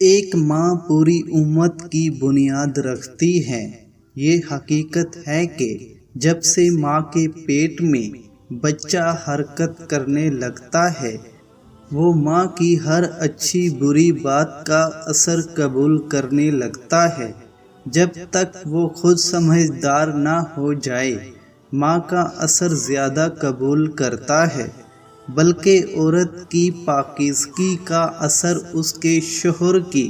ایک ماں پوری امت کی بنیاد رکھتی ہے۔ یہ حقیقت ہے کہ جب سے ماں کے پیٹ میں بچہ حرکت کرنے لگتا ہے، وہ ماں کی ہر اچھی بری بات کا اثر قبول کرنے لگتا ہے۔ جب تک وہ خود سمجھدار نہ ہو جائے، ماں کا اثر زیادہ قبول کرتا ہے، بلکہ عورت کی پاکیزگی کا اثر اس کے شوہر کی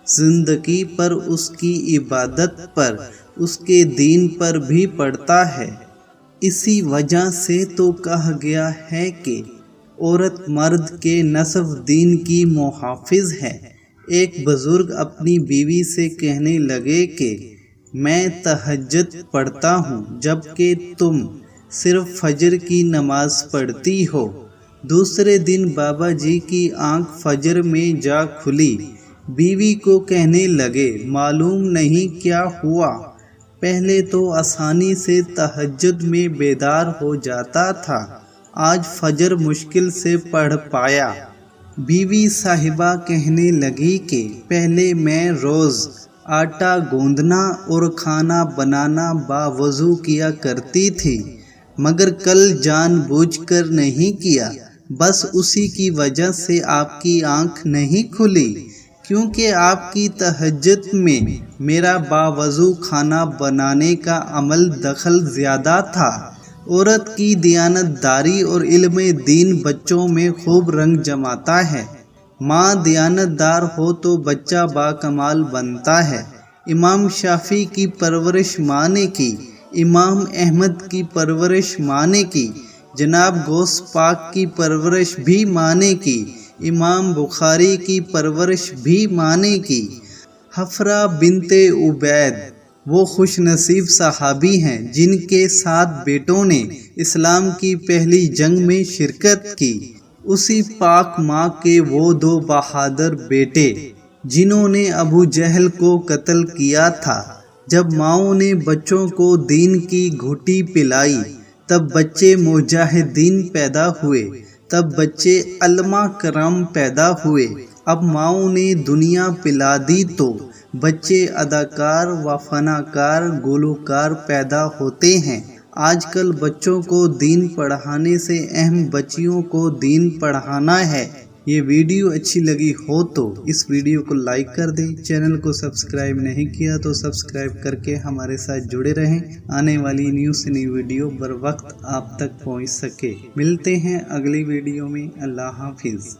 زندگی پر، اس کی عبادت پر، اس کے دین پر بھی پڑتا ہے۔ اسی وجہ سے تو کہا گیا ہے کہ عورت مرد کے نصف دین کی محافظ ہے۔ ایک بزرگ اپنی بیوی سے کہنے لگے کہ میں تہجد پڑھتا ہوں جبکہ تم صرف فجر کی نماز پڑھتی ہو۔ دوسرے دن بابا جی کی آنکھ فجر میں جا کھلی۔ بیوی کو کہنے لگے، معلوم نہیں کیا ہوا، پہلے تو آسانی سے تہجد میں بیدار ہو جاتا تھا، آج فجر مشکل سے پڑھ پایا۔ بیوی صاحبہ کہنے لگی کہ پہلے میں روز آٹا گوندھنا اور کھانا بنانا باوضو کیا کرتی تھی، مگر کل جان بوجھ کر نہیں کیا، بس اسی کی وجہ سے آپ کی آنکھ نہیں کھلی، کیونکہ آپ کی تہجد میں میرا باوضو کھانا بنانے کا عمل دخل زیادہ تھا۔ عورت کی دیانت داری اور علم دین بچوں میں خوب رنگ جماتا ہے۔ ماں دیانت دار ہو تو بچہ باکمال بنتا ہے۔ امام شافعی کی پرورش ماں نے کی، امام احمد کی پرورش ماں نے کی، جناب غوث پاک کی پرورش بھی ماں نے کی، امام بخاری کی پرورش بھی ماں نے کی۔ حفرہ بنت عبید وہ خوش نصیب صحابی ہیں جن کے 7 بیٹوں نے اسلام کی پہلی جنگ میں شرکت کی۔ اسی پاک ماں کے وہ 2 بہادر بیٹے جنہوں نے ابو جہل کو قتل کیا تھا۔ جب ماؤں نے بچوں کو دین کی گھوٹی پلائی، تب بچے مجاہدین پیدا ہوئے، تب بچے علماء کرام پیدا ہوئے۔ اب ماؤں نے دنیا پلا دی تو بچے اداکار و فنکار، گلوکار پیدا ہوتے ہیں۔ آج کل بچوں کو دین پڑھانے سے اہم بچیوں کو دین پڑھانا ہے۔ یہ ویڈیو اچھی لگی ہو تو اس ویڈیو کو لائک کر دیں، چینل کو سبسکرائب نہیں کیا تو سبسکرائب کر کے ہمارے ساتھ جڑے رہیں، آنے والی نیو سے نئی ویڈیو بر وقت آپ تک پہنچ سکے۔ ملتے ہیں اگلی ویڈیو میں، اللہ حافظ۔